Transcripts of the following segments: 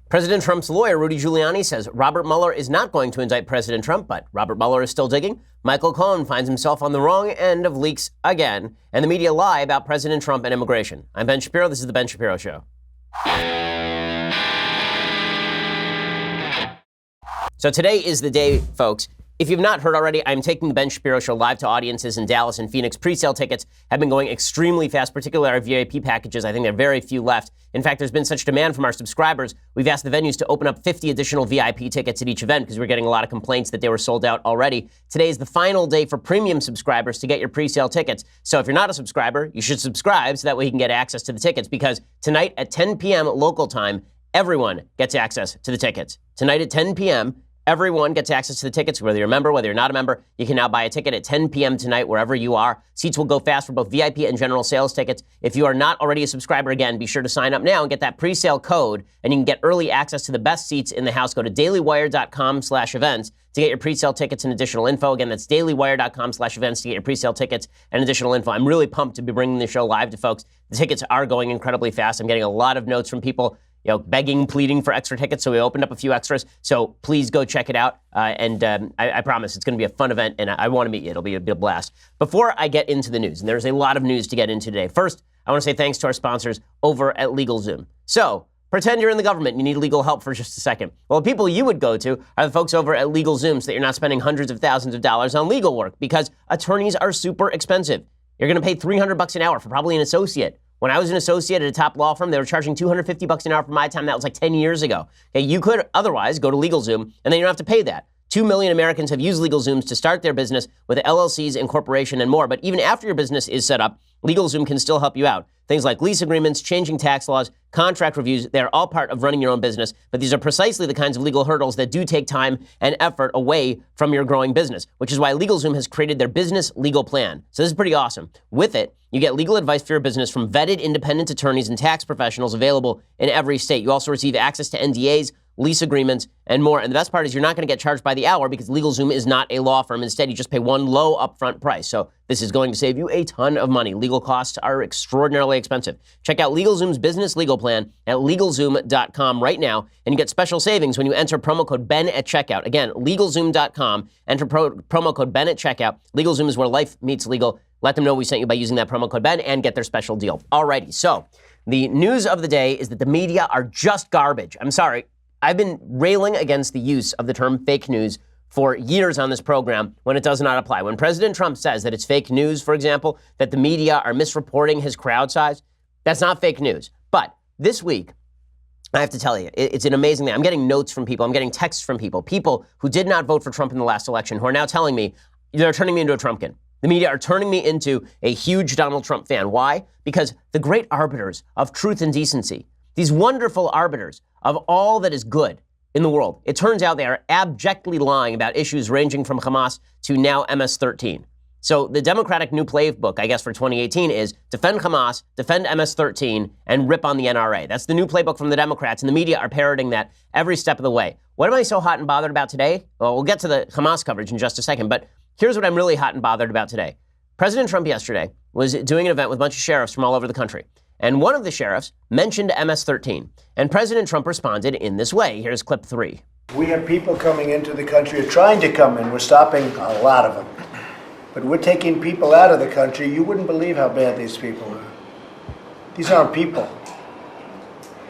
President Trump's lawyer, Rudy Giuliani, says Robert Mueller is not going to indict President Trump, but Robert Mueller is still digging. Michael Cohen finds himself on the wrong end of leaks again, and the media lie about President Trump and immigration. I'm Ben Shapiro. This is The Ben Shapiro Show. So today is the day, folks. If you've not heard already, I'm taking the Ben Shapiro Show live to audiences in Dallas and Phoenix. Pre-sale tickets have been going extremely fast, particularly our VIP packages. I think there are very few left. In fact, there's been such demand from our subscribers, we've asked the venues to open up 50 additional VIP tickets at each event because we're getting a lot of complaints that they were sold out already. Today is the final day for premium subscribers to get your pre-sale tickets. So if you're not a subscriber, you should subscribe so that way you can get access to the tickets, because tonight at 10 p.m. local time, everyone gets access to the tickets. Tonight at 10 p.m., everyone gets access to the tickets, whether you're a member, whether you're not a member. You can now buy a ticket at 10 p.m. tonight, wherever you are. Seats will go fast for both VIP and general sales tickets. If you are not already a subscriber, again, be sure to sign up now and get that pre-sale code, and you can get early access to the best seats in the house. Go to dailywire.com/events to get your pre-sale tickets and additional info. Again, that's dailywire.com/events to get your pre-sale tickets and additional info. I'm really pumped to be bringing the show live to folks. The tickets are going incredibly fast. I'm getting a lot of notes from people, begging, pleading for extra tickets. So we opened up a few extras. So please go check it out. I promise it's going to be a fun event, and I want to meet you. It'll be a blast. Before I get into the news, and there's a lot of news to get into today. First, I want to say thanks to our sponsors over at LegalZoom. So pretend you're in the government and you need legal help for just a second. Well, the people you would go to are the folks over at LegalZoom, so that you're not spending hundreds of thousands of dollars on legal work, because attorneys are super expensive. You're going to pay $300 an hour for probably an associate. When I was an associate at a top law firm, they were charging $250 an hour for my time. That was like 10 years ago. Okay, you could otherwise go to LegalZoom, and then you don't have to pay that. 2 million Americans have used LegalZooms to start their business with LLCs, incorporation, and more. But even after your business is set up, LegalZoom can still help you out. Things like lease agreements, changing tax laws, contract reviews, they're all part of running your own business. But these are precisely the kinds of legal hurdles that do take time and effort away from your growing business, which is why LegalZoom has created their business legal plan. So this is pretty awesome. With it, you get legal advice for your business from vetted independent attorneys and tax professionals available in every state. You also receive access to NDAs, lease agreements, and more. And the best part is you're not going to get charged by the hour, because LegalZoom is not a law firm. Instead, you just pay one low upfront price. So this is going to save you a ton of money. Legal costs are extraordinarily expensive. Check out LegalZoom's business legal plan at LegalZoom.com right now, and you get special savings when you enter promo code Ben at checkout. Again, LegalZoom.com, enter promo code Ben at checkout. LegalZoom is where life meets legal. Let them know we sent you by using that promo code Ben and get their special deal. Alrighty, so the news of the day is that the media are just garbage. I'm sorry. I've been railing against the use of the term fake news for years on this program when it does not apply. When President Trump says that it's fake news, for example, that the media are misreporting his crowd size, that's not fake news. But this week, I have to tell you, it's an amazing thing. I'm getting notes from people. I'm getting texts from people who did not vote for Trump in the last election, who are now telling me they're turning me into a Trumpkin. The media are turning me into a huge Donald Trump fan. Why? Because the great arbiters of truth and decency, these wonderful arbiters of all that is good in the world, it turns out they are abjectly lying about issues ranging from Hamas to now MS-13. So the Democratic new playbook, I guess, for 2018 is defend Hamas, defend MS-13, and rip on the NRA. That's the new playbook from the Democrats, and the media are parroting that every step of the way. What am I so hot and bothered about today? Well, we'll get to the Hamas coverage in just a second, but here's what I'm really hot and bothered about today. President Trump yesterday was doing an event with a bunch of sheriffs from all over the country. And one of the sheriffs mentioned MS-13. And President Trump responded in this way. Here's clip 3. We have people coming into the country, or trying to come in. We're stopping a lot of them. But we're taking people out of the country. You wouldn't believe how bad these people are. These aren't people.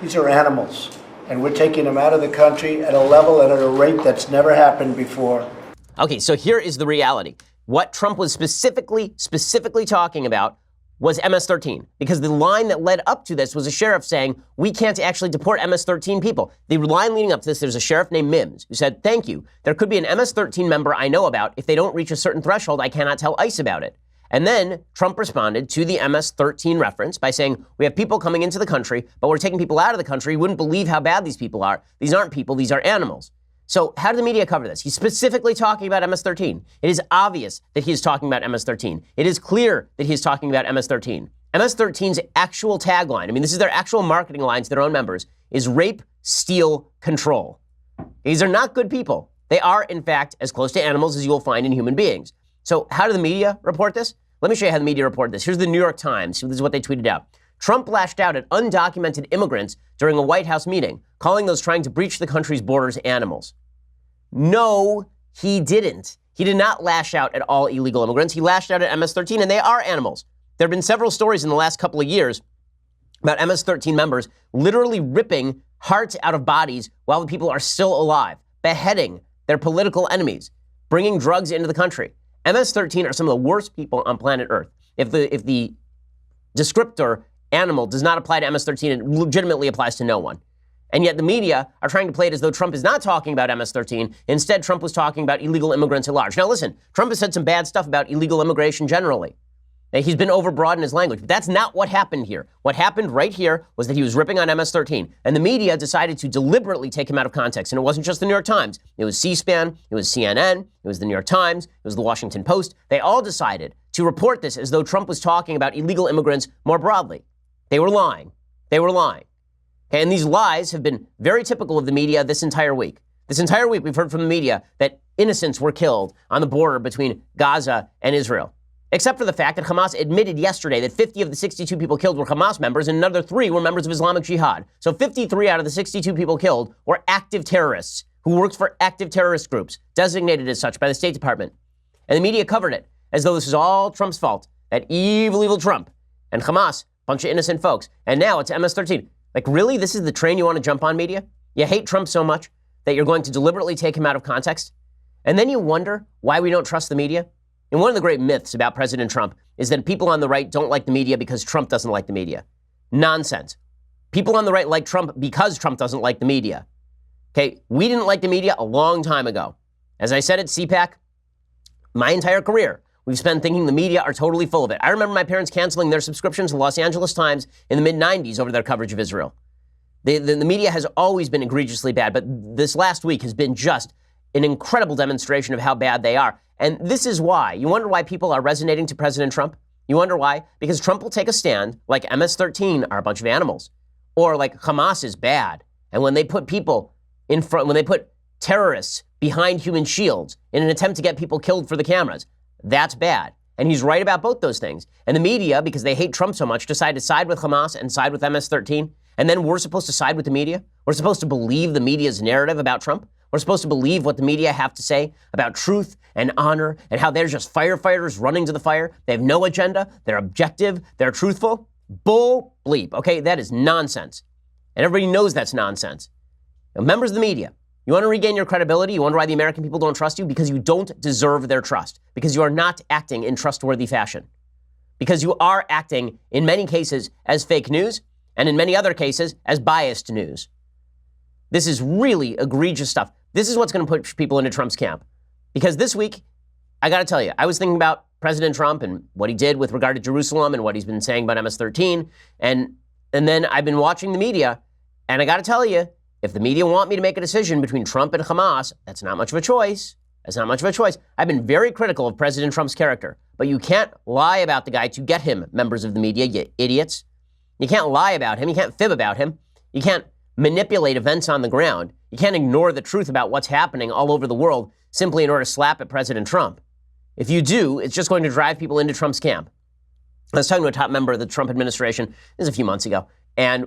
These are animals. And we're taking them out of the country at a level and at a rate that's never happened before. Okay, so here is the reality. What Trump was specifically talking about was MS-13, because the line that led up to this was a sheriff saying, we can't actually deport MS-13 people. The line leading up to this, there's a sheriff named Mims who said, thank you. There could be an MS-13 member I know about. If they don't reach a certain threshold, I cannot tell ICE about it. And then Trump responded to the MS-13 reference by saying, we have people coming into the country, but we're taking people out of the country. You wouldn't believe how bad these people are. These aren't people, these are animals. So how did the media cover this? He's specifically talking about MS-13. It is obvious that he is talking about MS-13. It is clear that he is talking about MS-13. MS-13's actual tagline, this is their actual marketing line to their own members, is rape, steal, control. These are not good people. They are, in fact, as close to animals as you will find in human beings. So how did the media report this? Let me show you how the media reported this. Here's the New York Times. This is what they tweeted out. Trump lashed out at undocumented immigrants during a White House meeting, calling those trying to breach the country's borders animals. No, he didn't. He did not lash out at all illegal immigrants. He lashed out at MS-13, and they are animals. There have been several stories in the last couple of years about MS-13 members literally ripping hearts out of bodies while the people are still alive, beheading their political enemies, bringing drugs into the country. MS-13 are some of the worst people on planet Earth. If the descriptor animal does not apply to MS-13, it legitimately applies to no one. And yet the media are trying to play it as though Trump is not talking about MS-13. Instead, Trump was talking about illegal immigrants at large. Now listen, Trump has said some bad stuff about illegal immigration generally. He's been overbroad in his language, but that's not what happened here. What happened right here was that he was ripping on MS-13, and the media decided to deliberately take him out of context. And it wasn't just the New York Times. It was C-SPAN, it was CNN, it was the New York Times, it was the Washington Post. They all decided to report this as though Trump was talking about illegal immigrants more broadly. They were lying. They were lying. Okay, and these lies have been very typical of the media this entire week. This entire week, we've heard from the media that innocents were killed on the border between Gaza and Israel. Except for the fact that Hamas admitted yesterday that 50 of the 62 people killed were Hamas members and another 3 were members of Islamic Jihad. So 53 out of the 62 people killed were active terrorists who worked for active terrorist groups, designated as such by the State Department. And the media covered it as though this is all Trump's fault. That evil, evil Trump. And Hamas, bunch of innocent folks. And now it's MS-13. Like, really? This is the train you want to jump on, media? You hate Trump so much that you're going to deliberately take him out of context? And then you wonder why we don't trust the media? And one of the great myths about President Trump is that people on the right don't like the media because Trump doesn't like the media. Nonsense. People on the right like Trump because Trump doesn't like the media. Okay, we didn't like the media a long time ago. As I said at CPAC, my entire career, we've spent thinking the media are totally full of it. I remember my parents canceling their subscriptions to the Los Angeles Times in the mid-90s over their coverage of Israel. The media has always been egregiously bad, but this last week has been just an incredible demonstration of how bad they are. And this is why. You wonder why people are resonating to President Trump? You wonder why? Because Trump will take a stand like MS-13 are a bunch of animals, or like Hamas is bad. And when they put people in front, when they put terrorists behind human shields in an attempt to get people killed for the cameras, that's bad. And he's right about both those things. And the media, because they hate Trump so much, decide to side with Hamas and side with MS-13. And then we're supposed to side with the media? We're supposed to believe the media's narrative about Trump? We're supposed to believe what the media have to say about truth and honor and how they're just firefighters running to the fire. They have no agenda. They're objective. They're truthful. Bull bleep. Okay, that is nonsense. And everybody knows that's nonsense. Now, members of the media, you want to regain your credibility? You wonder why the American people don't trust you? Because you don't deserve their trust. Because you are not acting in trustworthy fashion. Because you are acting, in many cases, as fake news, and in many other cases, as biased news. This is really egregious stuff. This is what's going to push people into Trump's camp. Because this week, I got to tell you, I was thinking about President Trump and what he did with regard to Jerusalem and what he's been saying about MS-13. And then I've been watching the media. And I got to tell you, if the media want me to make a decision between Trump and Hamas, that's not much of a choice. That's not much of a choice. I've been very critical of President Trump's character. But you can't lie about the guy to get him, members of the media, you idiots. You can't lie about him. You can't fib about him. You can't manipulate events on the ground. You can't ignore the truth about what's happening all over the world simply in order to slap at President Trump. If you do, it's just going to drive people into Trump's camp. I was talking to a top member of the Trump administration, this is a few months ago, and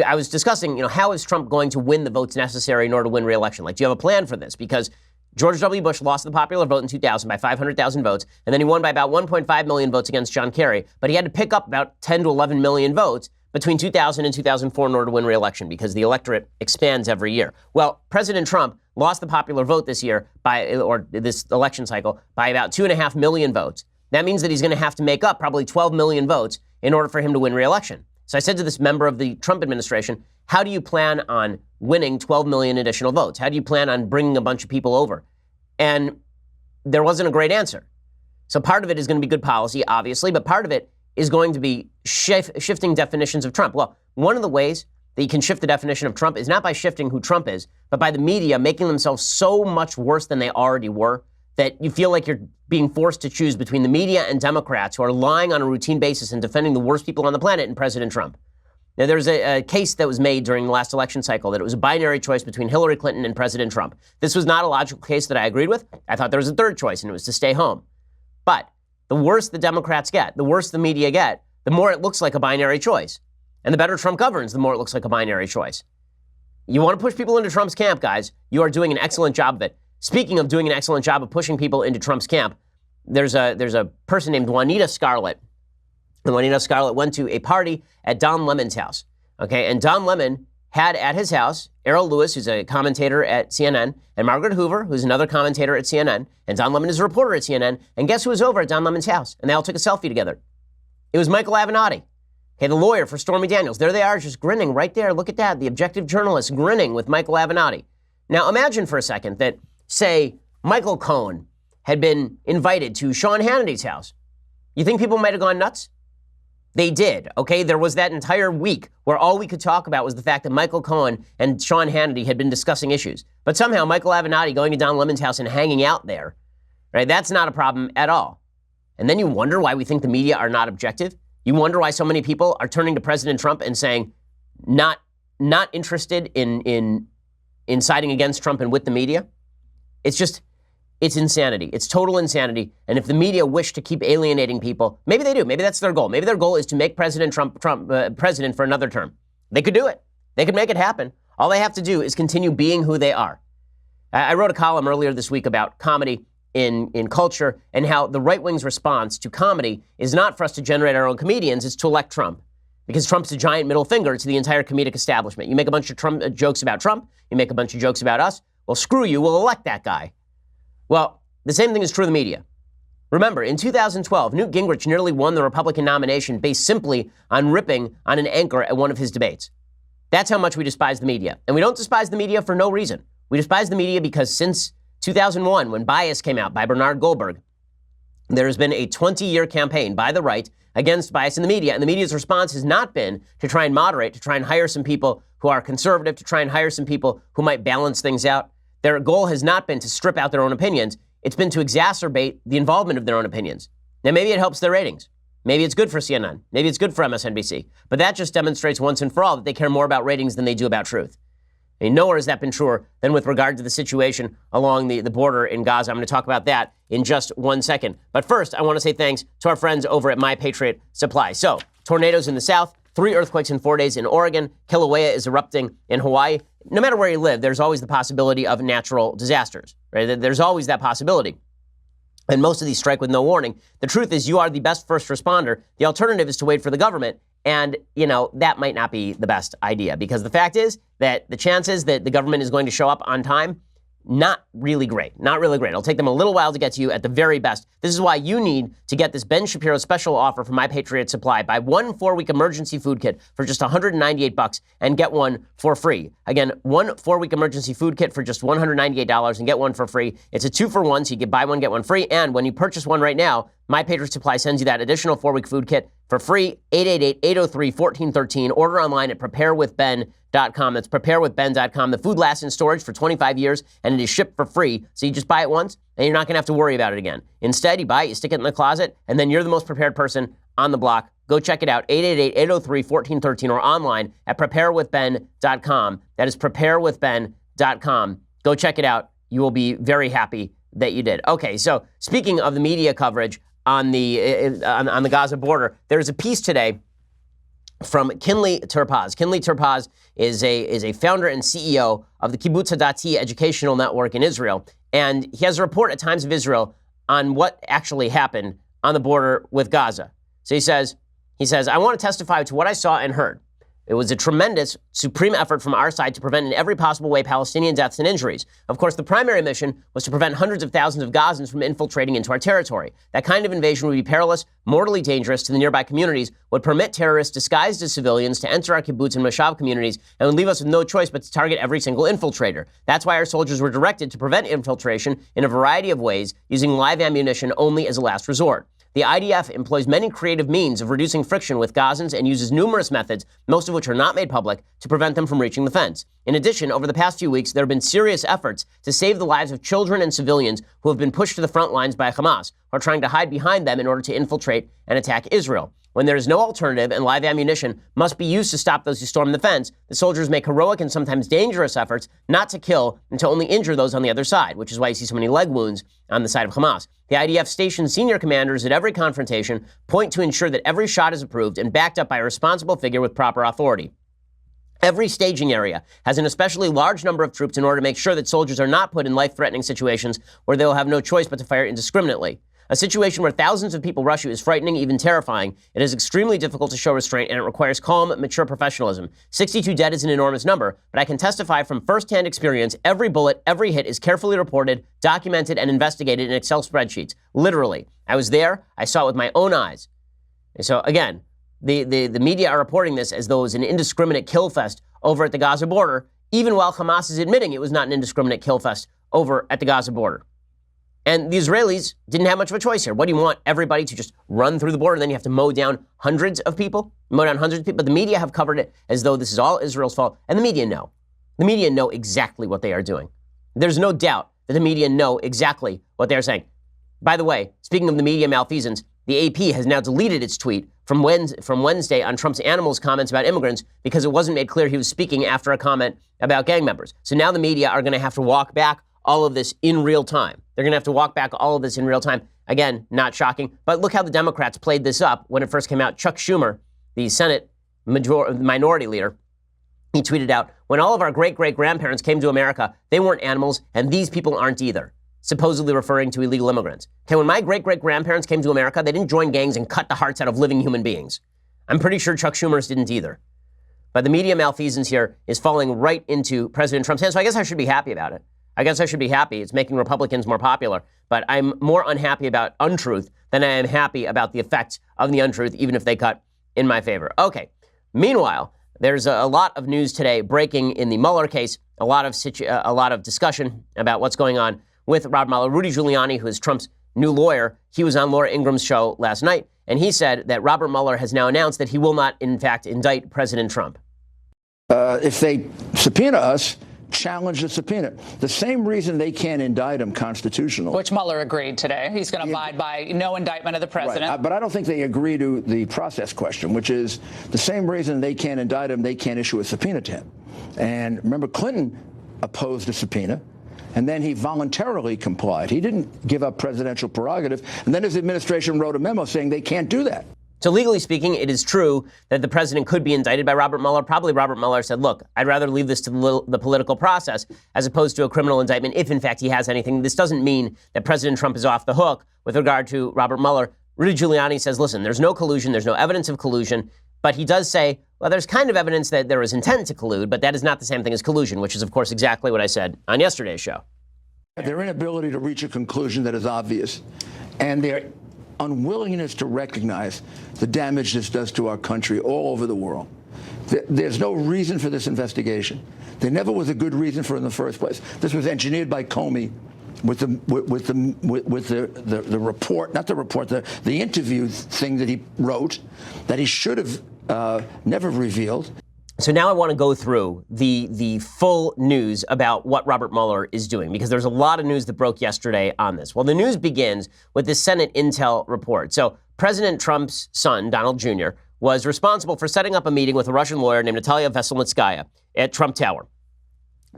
I was discussing, how is Trump going to win the votes necessary in order to win re-election? Like, do you have a plan for this? Because George W. Bush lost the popular vote in 2000 by 500,000 votes, and then he won by about 1.5 million votes against John Kerry, but he had to pick up about 10 to 11 million votes between 2000 and 2004 in order to win re-election because the electorate expands every year. Well, President Trump lost the popular vote this year or this election cycle by about 2.5 million votes. That means that he's going to have to make up probably 12 million votes in order for him to win re-election. So I said to this member of the Trump administration, how do you plan on winning 12 million additional votes? How do you plan on bringing a bunch of people over? And there wasn't a great answer. So part of it is going to be good policy, obviously, but part of it is going to be shifting definitions of Trump. Well, one of the ways that you can shift the definition of Trump is not by shifting who Trump is, but by the media making themselves so much worse than they already were that you feel like you're being forced to choose between the media and Democrats who are lying on a routine basis and defending the worst people on the planet and President Trump. Now, there's a case that was made during the last election cycle that it was a binary choice between Hillary Clinton and President Trump. This was not a logical case that I agreed with. I thought there was a third choice, and it was to stay home. But the worse the Democrats get, the worse the media get, the more it looks like a binary choice. And the better Trump governs, the more it looks like a binary choice. You want to push people into Trump's camp, guys. You are doing an excellent job of it. Speaking of doing an excellent job of pushing people into Trump's camp, there's a person named Juanita Scarlett. And Juanita Scarlett went to a party at Don Lemon's house. Okay, and Don Lemon had at his house Errol Lewis, who's a commentator at CNN, and Margaret Hoover, who's another commentator at CNN, and Don Lemon is a reporter at CNN. And guess who was over at Don Lemon's house? And they all took a selfie together. It was Michael Avenatti, okay, the lawyer for Stormy Daniels. There they are, just grinning right there. Look at that, the objective journalist grinning with Michael Avenatti. Now imagine for a second that, say, Michael Cohen had been invited to Sean Hannity's house. You think people might have gone nuts? They did, okay? There was that entire week where all we could talk about was the fact that Michael Cohen and Sean Hannity had been discussing issues. But somehow Michael Avenatti going to Don Lemon's house and hanging out there, right? That's not a problem at all. And then you wonder why we think the media are not objective. You wonder why so many people are turning to President Trump and saying, not interested in siding against Trump and with the media. It's insanity. It's total insanity. And if the media wish to keep alienating people, maybe they do. Maybe that's their goal. Maybe their goal is to make President Trump president for another term. They could do it. They could make it happen. All they have to do is continue being who they are. I wrote a column earlier this week about comedy in culture and how the right wing's response to comedy is not for us to generate our own comedians, it's to elect Trump. Because Trump's a giant middle finger to the entire comedic establishment. You make a bunch of jokes about Trump, you make a bunch of jokes about us, well, screw you, we'll elect that guy. Well, the same thing is true of the media. Remember, in 2012, Newt Gingrich nearly won the Republican nomination based simply on ripping on an anchor at one of his debates. That's how much we despise the media. And we don't despise the media for no reason. We despise the media because since 2001, when Bias came out by Bernard Goldberg, there has been a 20-year campaign by the right against bias in the media. And the media's response has not been to try and moderate, to try and hire some people who are conservative, to try and hire some people who might balance things out. Their goal has not been to strip out their own opinions. It's been to exacerbate the involvement of their own opinions. Now, maybe it helps their ratings. Maybe it's good for CNN. Maybe it's good for MSNBC. But that just demonstrates once and for all that they care more about ratings than they do about truth. I mean, nowhere has that been truer than with regard to the situation along the border in Gaza. I'm going to talk about that in just 1 second. But first, I want to say thanks to our friends over at My Patriot Supply. So, tornadoes in the south, 3 earthquakes in 4 days in Oregon, Kilauea is erupting in Hawaii. No matter where you live, there's always the possibility of natural disasters, right? There's always that possibility. And most of these strike with no warning. The truth is you are the best first responder. The alternative is to wait for the government. And, that might not be the best idea because the fact is that the chances that the government is going to show up on time, not really great. Not really great. It'll take them a little while to get to you at the very best. This is why you need to get this Ben Shapiro special offer from My Patriot Supply. Buy 1 4-week emergency food kit for just $198 and get one for free. Again, 1 4-week emergency food kit for just $198 and get one for free. It's a 2-for-1, so you can buy one, get one free. And when you purchase one right now, My Patriot Supply sends you that additional 4-week food kit for free. 888-803-1413. Order online at preparewithben.com. That's preparewithben.com. The food lasts in storage for 25 years, and it is shipped for free. So you just buy it once, and you're not going to have to worry about it again. Instead, you buy it, you stick it in the closet, and then you're the most prepared person on the block. Go check it out, 888-803-1413, or online at preparewithben.com. That is preparewithben.com. Go check it out. You will be very happy that you did. Okay, so speaking of the media coverage on the Gaza border, there's a piece today from Kinley Terpaz. Kinley Terpaz is a founder and CEO of the Kibbutz Hadati Educational Network in Israel, and he has a report at Times of Israel on what actually happened on the border with Gaza. So he says, I want to testify to what I saw and heard. It was a tremendous, supreme effort from our side to prevent in every possible way Palestinian deaths and injuries. Of course, the primary mission was to prevent hundreds of thousands of Gazans from infiltrating into our territory. That kind of invasion would be perilous, mortally dangerous to the nearby communities, would permit terrorists disguised as civilians to enter our kibbutz and moshav communities, and would leave us with no choice but to target every single infiltrator. That's why our soldiers were directed to prevent infiltration in a variety of ways, using live ammunition only as a last resort. The IDF employs many creative means of reducing friction with Gazans and uses numerous methods, most of which are not made public, to prevent them from reaching the fence. In addition, over the past few weeks, there have been serious efforts to save the lives of children and civilians who have been pushed to the front lines by Hamas, or trying to hide behind them in order to infiltrate and attack Israel. When there is no alternative and live ammunition must be used to stop those who storm the fence, the soldiers make heroic and sometimes dangerous efforts not to kill and to only injure those on the other side, which is why you see so many leg wounds on the side of Hamas. The IDF stationed senior commanders at every confrontation point to ensure that every shot is approved and backed up by a responsible figure with proper authority. Every staging area has an especially large number of troops in order to make sure that soldiers are not put in life-threatening situations where they will have no choice but to fire indiscriminately. A situation where thousands of people rush you is frightening, even terrifying. It is extremely difficult to show restraint, and it requires calm, mature professionalism. 62 dead is an enormous number, but I can testify from firsthand experience, every bullet, every hit is carefully reported, documented, and investigated in Excel spreadsheets. Literally. I was there. I saw it with my own eyes. And so, again, the media are reporting this as though it was an indiscriminate kill fest over at the Gaza border, even while Hamas is admitting it was not an indiscriminate kill fest over at the Gaza border. And the Israelis didn't have much of a choice here. What do you want? Everybody to just run through the border and then you have to mow down hundreds of people? But the media have covered it as though this is all Israel's fault. And the media know. The media know exactly what they are doing. There's no doubt that the media know exactly what they're saying. By the way, speaking of the media malfeasance, the AP has now deleted its tweet from Wednesday on Trump's animals comments about immigrants because it wasn't made clear he was speaking after a comment about gang members. So now the media are going to have to walk back all of this in real time. They're going to have to walk back all of this in real time. Again, not shocking. But look how the Democrats played this up when it first came out. Chuck Schumer, the Senate minority leader, he tweeted out, when all of our great-great-grandparents came to America, they weren't animals, and these people aren't either, supposedly referring to illegal immigrants. Okay, when my great-great-grandparents came to America, they didn't join gangs and cut the hearts out of living human beings. I'm pretty sure Chuck Schumer's didn't either. But the media malfeasance here is falling right into President Trump's hands, so I guess I should be happy about it. I guess I should be happy. It's making Republicans more popular. But I'm more unhappy about untruth than I am happy about the effects of the untruth, even if they cut in my favor. Okay. Meanwhile, there's a lot of news today breaking in the Mueller case, a lot of discussion about what's going on with Robert Mueller. Rudy Giuliani, who is Trump's new lawyer, he was on Laura Ingram's show last night, and he said that Robert Mueller has now announced that he will not, in fact, indict President Trump. If they subpoena us, challenge the subpoena. The same reason they can't indict him constitutionally. Which Mueller agreed today. He's going to abide by no indictment of the president. Right. But I don't think they agree to the process question, which is the same reason they can't indict him, they can't issue a subpoena to him. And remember, Clinton opposed a subpoena, and then he voluntarily complied. He didn't give up presidential prerogative. And then his administration wrote a memo saying they can't do that. So legally speaking, it is true that the president could be indicted by Robert Mueller. Probably Robert Mueller said, look, I'd rather leave this to the political process as opposed to a criminal indictment if, in fact, he has anything. This doesn't mean that President Trump is off the hook with regard to Robert Mueller. Rudy Giuliani says, listen, there's no collusion. There's no evidence of collusion. But he does say, well, there's kind of evidence that there was intent to collude, but that is not the same thing as collusion, which is, of course, exactly what I said on yesterday's show. Their inability to reach a conclusion that is obvious, and their unwillingness to recognize the damage this does to our country all over the world. There's no reason for this investigation. There never was a good reason for it in the first place. This was engineered by Comey with the report, not the report, the interview thing that he wrote that he should have never revealed. So now I want to go through the full news about what Robert Mueller is doing, because there's a lot of news that broke yesterday on this. Well, the news begins with the Senate intel report. So President Trump's son, Donald Jr., was responsible for setting up a meeting with a Russian lawyer named Natalia Veselnitskaya at Trump Tower.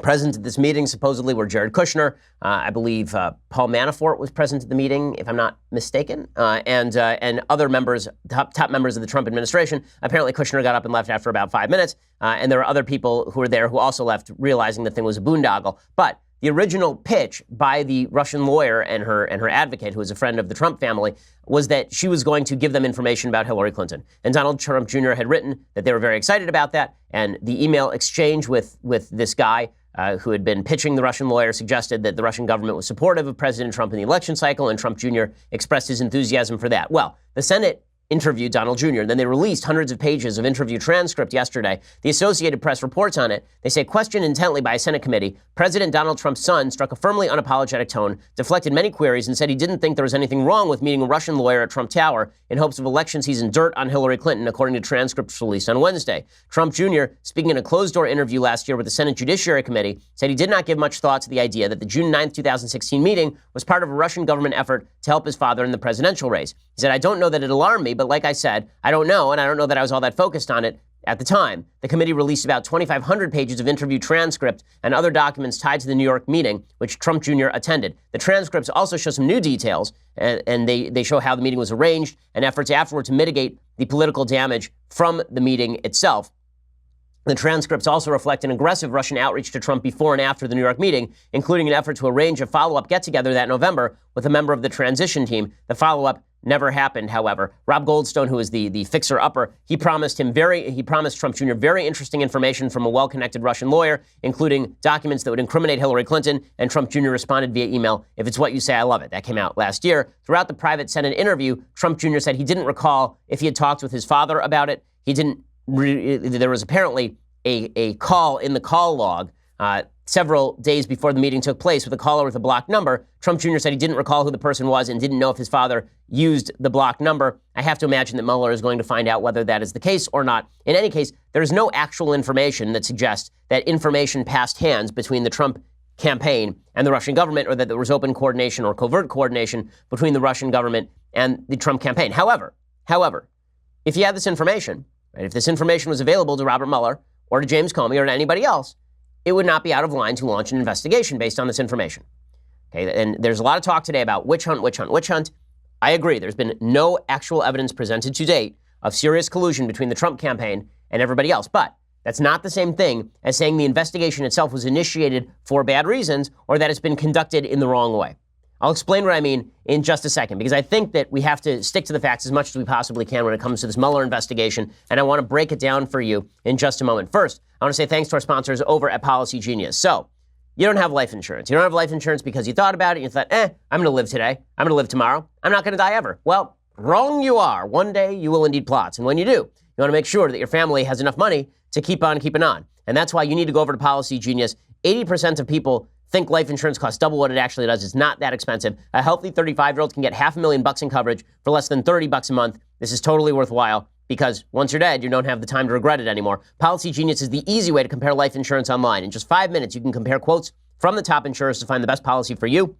Present at this meeting supposedly were Jared Kushner, I believe Paul Manafort was present at the meeting, if I'm not mistaken, and other members, top members of the Trump administration. Apparently Kushner got up and left after about 5 minutes, and there were other people who were there who also left, realizing the thing was a boondoggle. But the original pitch by the Russian lawyer and her advocate, who is a friend of the Trump family, was that she was going to give them information about Hillary Clinton. And Donald Trump Jr. had written that they were very excited about that, and the email exchange with this guy who had been pitching the Russian lawyer suggested that the Russian government was supportive of President Trump in the election cycle, and Trump Jr. expressed his enthusiasm for that. Well, the Senate interviewed Donald Jr., and then they released hundreds of pages of interview transcript yesterday. The Associated Press reports on it. They say, questioned intently by a Senate committee, President Donald Trump's son struck a firmly unapologetic tone, deflected many queries, and said he didn't think there was anything wrong with meeting a Russian lawyer at Trump Tower in hopes of election season dirt on Hillary Clinton, according to transcripts released on Wednesday. Trump Jr., speaking in a closed-door interview last year with the Senate Judiciary Committee, said he did not give much thought to the idea that the June 9, 2016 meeting was part of a Russian government effort to help his father in the presidential race. He said, I don't know that it alarmed me, but like I said, I don't know, and I don't know that I was all that focused on it at the time. The committee released about 2,500 pages of interview transcript and other documents tied to the New York meeting, which Trump Jr. attended. The transcripts also show some new details, and they show how the meeting was arranged and efforts afterward to mitigate the political damage from the meeting itself. The transcripts also reflect an aggressive Russian outreach to Trump before and after the New York meeting, including an effort to arrange a follow-up get-together that November with a member of the transition team. The follow-up never happened, however. Rob Goldstone, who is the fixer-upper, he promised Trump Jr. very interesting information from a well-connected Russian lawyer, including documents that would incriminate Hillary Clinton, and Trump Jr. responded via email, "If it's what you say, I love it." That came out last year. Throughout the private Senate interview, Trump Jr. said he didn't recall if he had talked with his father about it. There was apparently a call in the call log several days before the meeting took place with a caller with a blocked number. Trump Jr. said he didn't recall who the person was and didn't know if his father used the blocked number. I have to imagine that Mueller is going to find out whether that is the case or not. In any case, there is no actual information that suggests that information passed hands between the Trump campaign and the Russian government, or that there was open coordination or covert coordination between the Russian government and the Trump campaign. However, if you had this information, right, if this information was available to Robert Mueller or to James Comey or to anybody else, it would not be out of line to launch an investigation based on this information. Okay, and there's a lot of talk today about witch hunt. I agree. There's been no actual evidence presented to date of serious collusion between the Trump campaign and everybody else. But that's not the same thing as saying the investigation itself was initiated for bad reasons or that it's been conducted in the wrong way. I'll explain what I mean in just a second, because I think that we have to stick to the facts as much as we possibly can when it comes to this Mueller investigation, and I want to break it down for you in just a moment. First, I want to say thanks to our sponsors over at Policy Genius. So, you don't have life insurance. You don't have life insurance because you thought about it and you thought, I'm going to live today. I'm going to live tomorrow. I'm not going to die ever. Well, wrong you are. One day you will indeed plot. And when you do, you want to make sure that your family has enough money to keep on keeping on. And that's why you need to go over to Policy Genius. 80% of people think life insurance costs double what it actually does. It's not that expensive. A healthy 35-year-old can get $500,000 in coverage for less than $30 a month. This is totally worthwhile because once you're dead, you don't have the time to regret it anymore. Policy Genius is the easy way to compare life insurance online. In just 5 minutes, you can compare quotes from the top insurers to find the best policy for you.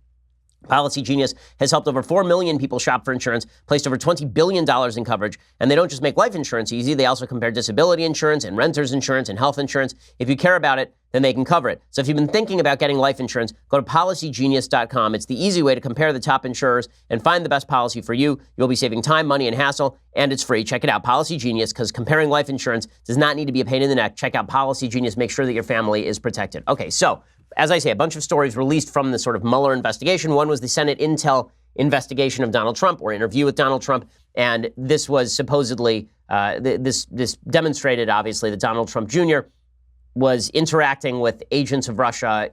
Policy Genius has helped over 4 million people shop for insurance, placed over $20 billion in coverage, and they don't just make life insurance easy, they also compare disability insurance and renter's insurance and health insurance. If you care about it, then they can cover it. So if you've been thinking about getting life insurance, go to PolicyGenius.com. It's the easy way to compare the top insurers and find the best policy for you. You'll be saving time, money, and hassle, and it's free. Check it out, Policy Genius, because comparing life insurance does not need to be a pain in the neck. Check out Policy Genius. Make sure that your family is protected. Okay, so as I say, a bunch of stories released from the sort of Mueller investigation. One was the Senate Intel investigation of Donald Trump, or interview with Donald Trump, and this was supposedly, this demonstrated, obviously, that Donald Trump Jr. was interacting with agents of Russia,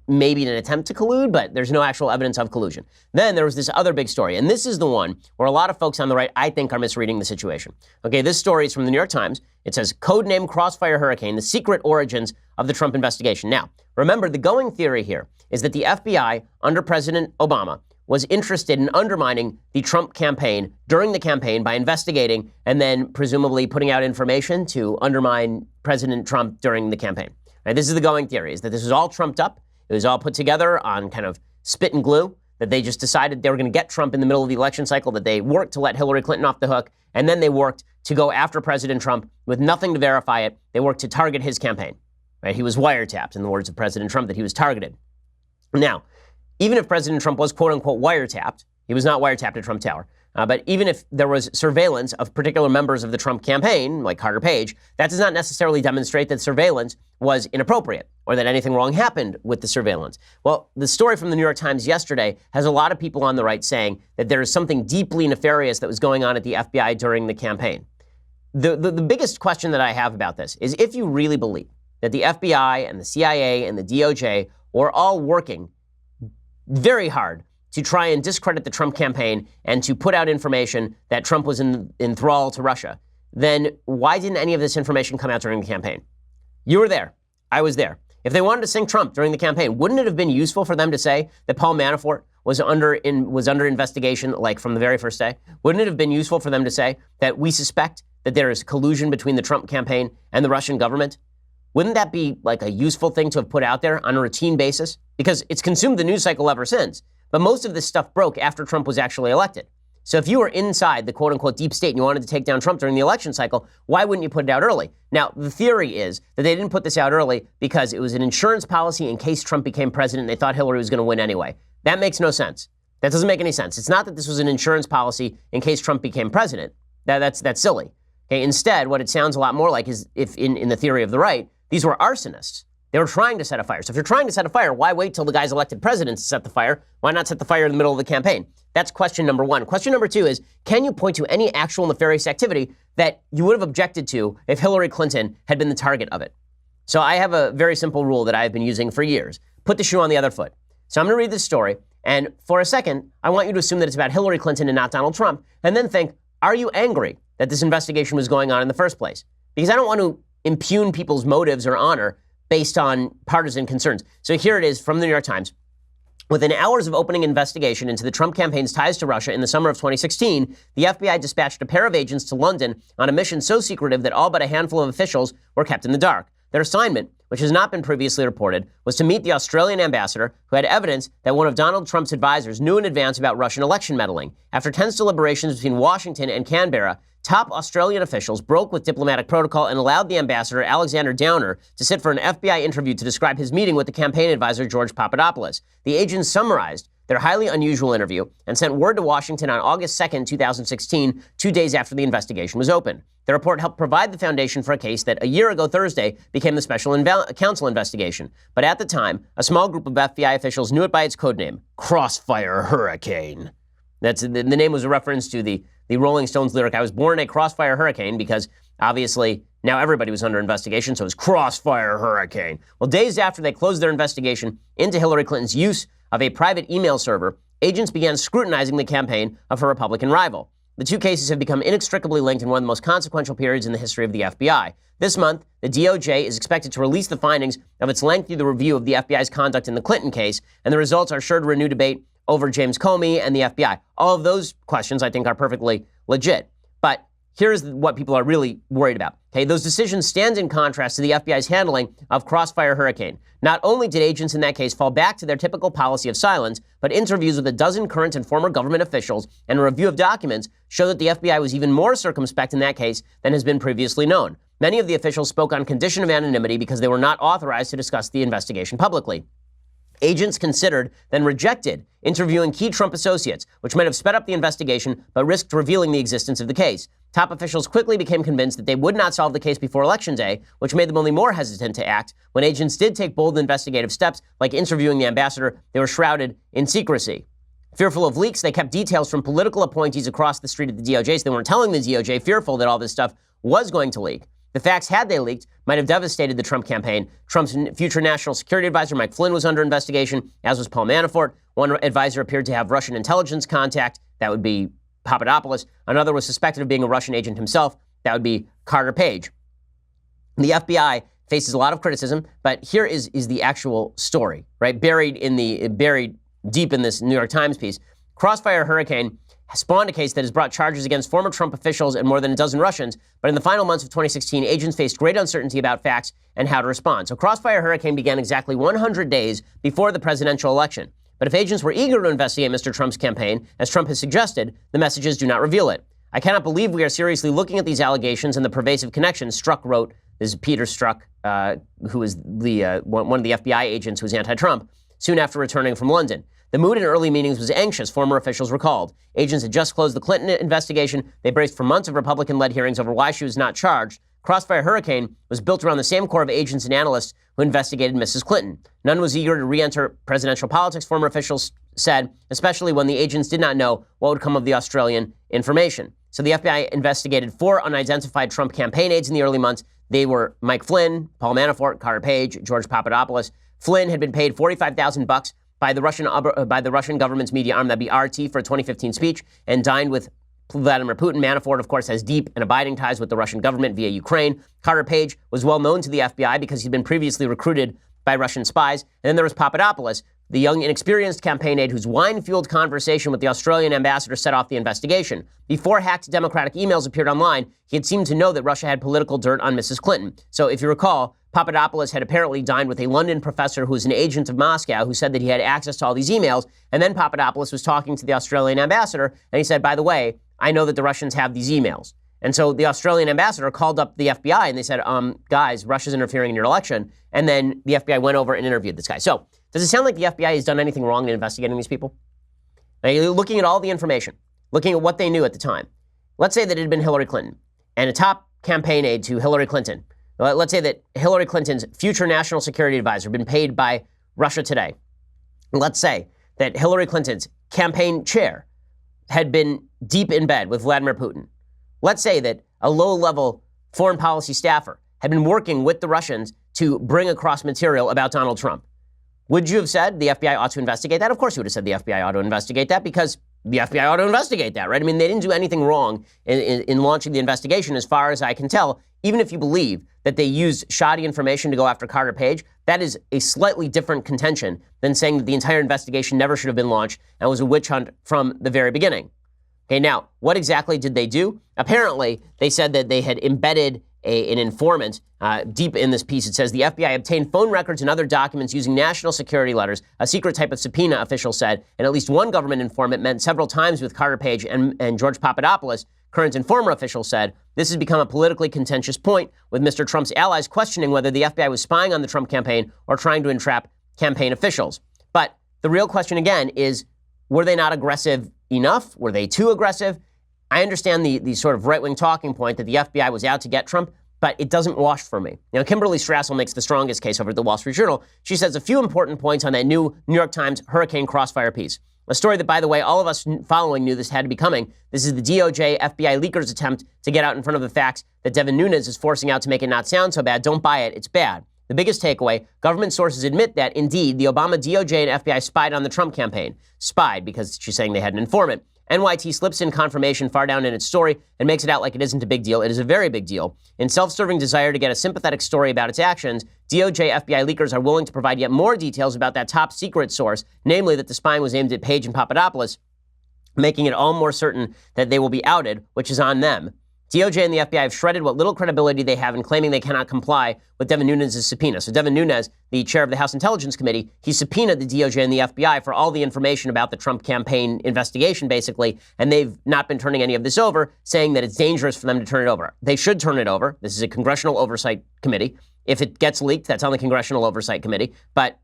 maybe in an attempt to collude, but there's no actual evidence of collusion. Then there was this other big story, and this is the one where a lot of folks on the right, I think, are misreading the situation. Okay, this story is from the New York Times. It says, codename Crossfire Hurricane, the secret origins of the Trump investigation. Now, remember, the going theory here is that the FBI, under President Obama, was interested in undermining the Trump campaign during the campaign by investigating and then presumably putting out information to undermine President Trump during the campaign. Now, this is the going theory, is that this was all trumped up. It was all put together on kind of spit and glue, that they just decided they were going to get Trump in the middle of the election cycle, that they worked to let Hillary Clinton off the hook, and then they worked to go after President Trump with nothing to verify it. They worked to target his campaign. Right? He was wiretapped, in the words of President Trump, that he was targeted. Now, even if President Trump was quote-unquote wiretapped, he was not wiretapped at Trump Tower, but even if there was surveillance of particular members of the Trump campaign, like Carter Page, that does not necessarily demonstrate that surveillance was inappropriate or that anything wrong happened with the surveillance. Well, the story from the New York Times yesterday has a lot of people on the right saying that there is something deeply nefarious that was going on at the FBI during the campaign. The biggest question that I have about this is, if you really believe that the FBI and the CIA and the DOJ were all working very hard to try and discredit the Trump campaign and to put out information that Trump was in thrall to Russia, then why didn't any of this information come out during the campaign? You were there. I was there. If they wanted to sink Trump during the campaign, wouldn't it have been useful for them to say that Paul Manafort was under investigation, like from the very first day? Wouldn't it have been useful for them to say that we suspect that there is collusion between the Trump campaign and the Russian government? Wouldn't that be like a useful thing to have put out there on a routine basis? Because it's consumed the news cycle ever since. But most of this stuff broke after Trump was actually elected. So if you were inside the quote-unquote deep state and you wanted to take down Trump during the election cycle, why wouldn't you put it out early? Now, the theory is that they didn't put this out early because it was an insurance policy in case Trump became president and they thought Hillary was going to win anyway. That makes no sense. That doesn't make any sense. It's not that this was an insurance policy in case Trump became president. That's silly. Okay, instead, what it sounds a lot more like is, if in the theory of the right, these were arsonists. They were trying to set a fire. So if you're trying to set a fire, why wait till the guy's elected president to set the fire? Why not set the fire in the middle of the campaign? That's question number one. Question number two is, can you point to any actual nefarious activity that you would have objected to if Hillary Clinton had been the target of it? So I have a very simple rule that I've been using for years. Put the shoe on the other foot. So I'm going to read this story, and for a second, I want you to assume that it's about Hillary Clinton and not Donald Trump, and then think, are you angry that this investigation was going on in the first place? Because I don't want to impugn people's motives or honor based on partisan concerns. So here it is from the New York Times. Within hours of opening investigation into the Trump campaign's ties to Russia in the summer of 2016, the FBI dispatched a pair of agents to London on a mission so secretive that all but a handful of officials were kept in the dark. Their assignment, which has not been previously reported, was to meet the Australian ambassador who had evidence that one of Donald Trump's advisors knew in advance about Russian election meddling. After tense deliberations between Washington and Canberra, top Australian officials broke with diplomatic protocol and allowed the ambassador, Alexander Downer, to sit for an FBI interview to describe his meeting with the campaign advisor, George Papadopoulos. The agents summarized their highly unusual interview and sent word to Washington on August 2nd, 2016, 2 days after the investigation was opened. The report helped provide the foundation for a case that a year ago Thursday became the special counsel investigation. But at the time, a small group of FBI officials knew it by its codename, Crossfire Hurricane. The name was a reference to the Rolling Stones lyric, I was born in a crossfire hurricane, because obviously now everybody was under investigation, so it was Crossfire Hurricane. Well, days after they closed their investigation into Hillary Clinton's use of a private email server, agents began scrutinizing the campaign of her Republican rival. The two cases have become inextricably linked in one of the most consequential periods in the history of the FBI. This month, the DOJ is expected to release the findings of its lengthy review of the FBI's conduct in the Clinton case, and the results are sure to renew debate over James Comey and the FBI. All of those questions, I think, are perfectly legit. But here's what people are really worried about. Okay, those decisions stand in contrast to the FBI's handling of Crossfire Hurricane. Not only did agents in that case fall back to their typical policy of silence, but interviews with a dozen current and former government officials and a review of documents show that the FBI was even more circumspect in that case than has been previously known. Many of the officials spoke on condition of anonymity because they were not authorized to discuss the investigation publicly. Agents considered, then rejected, interviewing key Trump associates, which might have sped up the investigation but risked revealing the existence of the case. Top officials quickly became convinced that they would not solve the case before Election Day, which made them only more hesitant to act. When agents did take bold investigative steps, like interviewing the ambassador, they were shrouded in secrecy. Fearful of leaks, they kept details from political appointees across the street at the DOJ, so they weren't telling the DOJ, fearful that all this stuff was going to leak. The facts, had they leaked, might have devastated the Trump campaign. Trump's future national security advisor, Mike Flynn, was under investigation, as was Paul Manafort. One advisor appeared to have Russian intelligence contact. That would be Papadopoulos. Another was suspected of being a Russian agent himself. That would be Carter Page. The FBI faces a lot of criticism, but here is the actual story, right? Buried deep in this New York Times piece. Crossfire Hurricane spawned a case that has brought charges against former Trump officials and more than a dozen Russians, but in the final months of 2016, agents faced great uncertainty about facts and how to respond. So Crossfire Hurricane began exactly 100 days before the presidential election. But if agents were eager to investigate Mr. Trump's campaign, as Trump has suggested, the messages do not reveal it. I cannot believe we are seriously looking at these allegations and the pervasive connections, Strzok wrote. This is Peter Strzok, who is one of the FBI agents who was anti-Trump, soon after returning from London. The mood in early meetings was anxious, former officials recalled. Agents had just closed the Clinton investigation. They braced for months of Republican-led hearings over why she was not charged. Crossfire Hurricane was built around the same core of agents and analysts who investigated Mrs. Clinton. None was eager to re-enter presidential politics, former officials said, especially when the agents did not know what would come of the Australian information. So the FBI investigated 4 unidentified Trump campaign aides in the early months. They were Mike Flynn, Paul Manafort, Carter Page, George Papadopoulos. Flynn had been paid $45,000 by the Russian government's media arm, that'd be RT, for a 2015 speech, and dined with Vladimir Putin. Manafort, of course, has deep and abiding ties with the Russian government via Ukraine. Carter Page was well known to the FBI because he'd been previously recruited by Russian spies. And then there was Papadopoulos, the young, inexperienced campaign aide whose wine-fueled conversation with the Australian ambassador set off the investigation. Before hacked Democratic emails appeared online, he had seemed to know that Russia had political dirt on Mrs. Clinton. So if you recall, Papadopoulos had apparently dined with a London professor who was an agent of Moscow who said that he had access to all these emails. And then Papadopoulos was talking to the Australian ambassador, and he said, by the way, I know that the Russians have these emails. And so the Australian ambassador called up the FBI and they said, guys, Russia's interfering in your election. And then the FBI went over and interviewed this guy. So does it sound like the FBI has done anything wrong in investigating these people? Now, you're looking at all the information, looking at what they knew at the time. Let's say that it had been Hillary Clinton and a top campaign aide to Hillary Clinton. Let's say that Hillary Clinton's future national security advisor had been paid by Russia Today. Let's say that Hillary Clinton's campaign chair had been deep in bed with Vladimir Putin. Let's say that a low-level foreign policy staffer had been working with the Russians to bring across material about Donald Trump. Would you have said the FBI ought to investigate that? Of course you would have said the FBI ought to investigate that because the FBI ought to investigate that, right? I mean, they didn't do anything wrong in launching the investigation as far as I can tell. Even if you believe that they used shoddy information to go after Carter Page, that is a slightly different contention than saying that the entire investigation never should have been launched and was a witch hunt from the very beginning. Okay, now, what exactly did they do? Apparently, they said that they had embedded an informant deep in this piece. It says the FBI obtained phone records and other documents using national security letters, a secret type of subpoena, officials said, and at least one government informant met several times with Carter Page and George Papadopoulos. Current and former officials said this has become a politically contentious point, with Mr. Trump's allies questioning whether the FBI was spying on the Trump campaign or trying to entrap campaign officials. But the real question again is, were they not aggressive enough? Were they too aggressive? I understand the sort of right-wing talking point that the FBI was out to get Trump, but it doesn't wash for me. Now, Kimberly Strassel makes the strongest case over at the Wall Street Journal. She says a few important points on that new New York Times Hurricane Crossfire piece. A story that, by the way, all of us following knew this had to be coming. This is the DOJ FBI leakers' attempt to get out in front of the facts that Devin Nunes is forcing out to make it not sound so bad. Don't buy it. It's bad. The biggest takeaway, government sources admit that, indeed, the Obama DOJ and FBI spied on the Trump campaign. Spied, because she's saying they had an informant. NYT slips in confirmation far down in its story and makes it out like it isn't a big deal. It is a very big deal. In self-serving desire to get a sympathetic story about its actions, DOJ FBI leakers are willing to provide yet more details about that top secret source, namely that the spying was aimed at Page and Papadopoulos, making it all more certain that they will be outed, which is on them. DOJ and the FBI have shredded what little credibility they have in claiming they cannot comply with Devin Nunes' subpoena. So Devin Nunes, the chair of the House Intelligence Committee, he subpoenaed the DOJ and the FBI for all the information about the Trump campaign investigation, basically, and they've not been turning any of this over, saying that it's dangerous for them to turn it over. They should turn it over. This is a Congressional Oversight Committee. If it gets leaked, that's on the Congressional Oversight Committee, but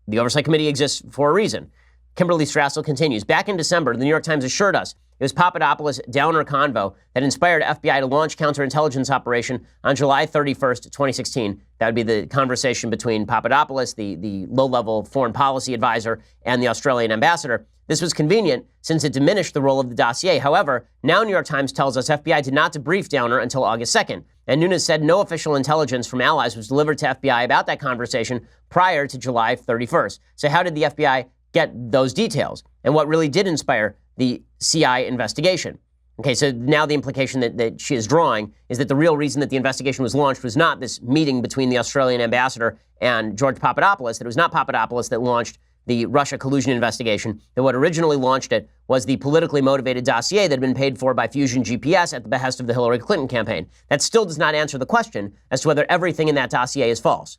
the Oversight Committee exists for a reason. Kimberly Strassel continues. Back in December, the New York Times assured us it was Papadopoulos' downer convo that inspired FBI to launch counterintelligence operation on July 31st, 2016. That would be the conversation between Papadopoulos, the low-level foreign policy advisor, and the Australian ambassador. This was convenient since it diminished the role of the dossier. However, now New York Times tells us FBI did not debrief Downer until August 2nd. And Nunes said no official intelligence from allies was delivered to FBI about that conversation prior to July 31st. So how did the FBI get those details? And what really did inspire the CI investigation? Okay, so now the implication that she is drawing is that the real reason that the investigation was launched was not this meeting between the Australian ambassador and George Papadopoulos, that it was not Papadopoulos that launched the Russia collusion investigation, that what originally launched it was the politically motivated dossier that had been paid for by Fusion GPS at the behest of the Hillary Clinton campaign. That still does not answer the question as to whether everything in that dossier is false.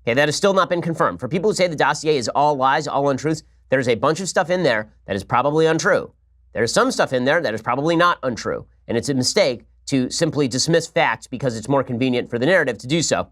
Okay, that has still not been confirmed. For people who say the dossier is all lies, all untruths, there's a bunch of stuff in there that is probably untrue. There's some stuff in there that is probably not untrue. And it's a mistake to simply dismiss facts because it's more convenient for the narrative to do so.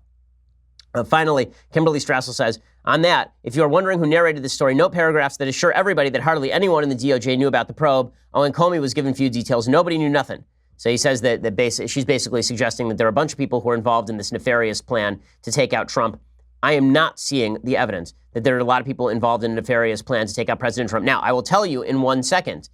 Finally, Kimberly Strassel says, on that, if you are wondering who narrated this story, note paragraphs that assure everybody that hardly anyone in the DOJ knew about the probe. Owen Comey was given few details. Nobody knew nothing. So he says that she's basically suggesting that there are a bunch of people who are involved in this nefarious plan to take out Trump. I am not seeing the evidence that there are a lot of people involved in a nefarious plan to take out President Trump. Now, I will tell you in 1 second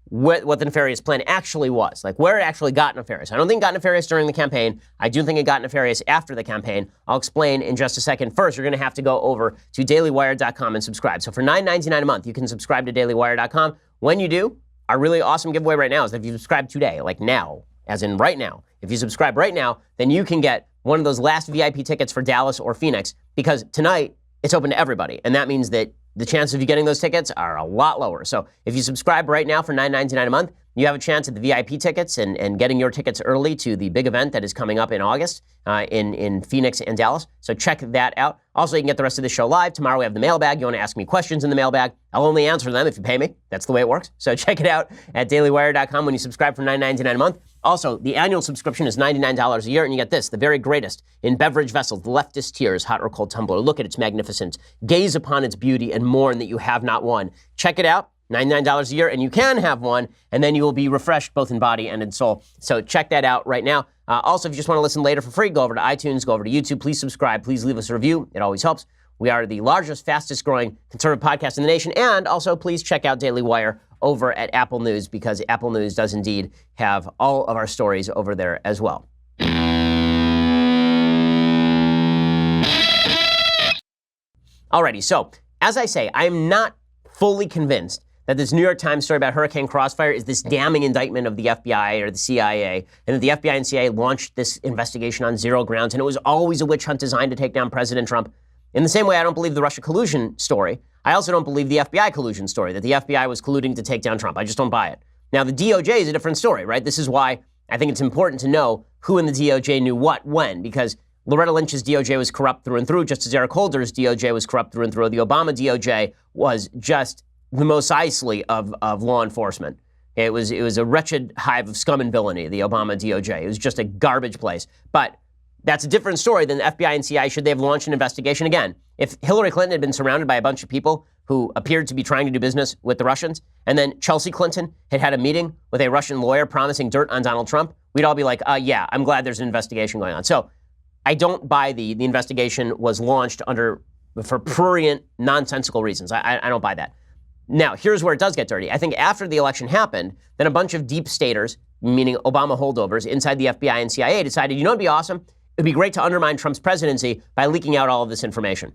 what the nefarious plan actually was, like where it actually got nefarious. I don't think it got nefarious during the campaign. I do think it got nefarious after the campaign. I'll explain in just a second. First, you're going to have to go over to dailywire.com and subscribe. So for $9.99 a month, you can subscribe to dailywire.com. When you do, our really awesome giveaway right now is that if you subscribe today, like now, as in right now, if you subscribe right now, then you can get one of those last VIP tickets for Dallas or Phoenix, because tonight it's open to everybody. And that means that the chances of you getting those tickets are a lot lower. So if you subscribe right now for $9.99 a month, you have a chance at the VIP tickets and getting your tickets early to the big event that is coming up in August in Phoenix and Dallas. So check that out. Also, you can get the rest of the show live. Tomorrow we have the mailbag. You want to ask me questions in the mailbag. I'll only answer them if you pay me. That's the way it works. So check it out at dailywire.com when you subscribe for $9.99 a month. Also, the annual subscription is $99 a year, and you get this, the very greatest in beverage vessels, the leftist tears, hot or cold tumbler. Look at its magnificence. Gaze upon its beauty and mourn that you have not won. Check it out. $99 a year, and you can have one, and then you will be refreshed both in body and in soul. So check that out right now. Also, if you just want to listen later for free, go over to iTunes, go over to YouTube. Please subscribe. Please leave us a review. It always helps. We are the largest, fastest growing conservative podcast in the nation. And also, please check out Daily Wire over at Apple News, because Apple News does indeed have all of our stories over there as well. Alrighty, so as I say, I am not fully convinced that this New York Times story about Hurricane Crossfire is this damning indictment of the FBI or the CIA, and that the FBI and CIA launched this investigation on zero grounds, and it was always a witch hunt designed to take down President Trump. In the same way, I don't believe the Russia collusion story. I also don't believe the FBI collusion story, that the FBI was colluding to take down Trump. I just don't buy it. Now, the DOJ is a different story, right? This is why I think it's important to know who in the DOJ knew what, when, because Loretta Lynch's DOJ was corrupt through and through, just as Eric Holder's DOJ was corrupt through and through. The Obama DOJ was just the Mos Eisley of law enforcement. It was a wretched hive of scum and villainy, the Obama DOJ. It was just a garbage place. But that's a different story than the FBI and CIA should they have launched an investigation. Again, if Hillary Clinton had been surrounded by a bunch of people who appeared to be trying to do business with the Russians, and then Chelsea Clinton had a meeting with a Russian lawyer promising dirt on Donald Trump, we'd all be like, yeah, I'm glad there's an investigation going on. So I don't buy the investigation was launched for prurient, nonsensical reasons. I don't buy that. Now, here's where it does get dirty. I think after the election happened, then a bunch of deep staters, meaning Obama holdovers inside the FBI and CIA, decided, you know, it'd be awesome. It'd be great to undermine Trump's presidency by leaking out all of this information.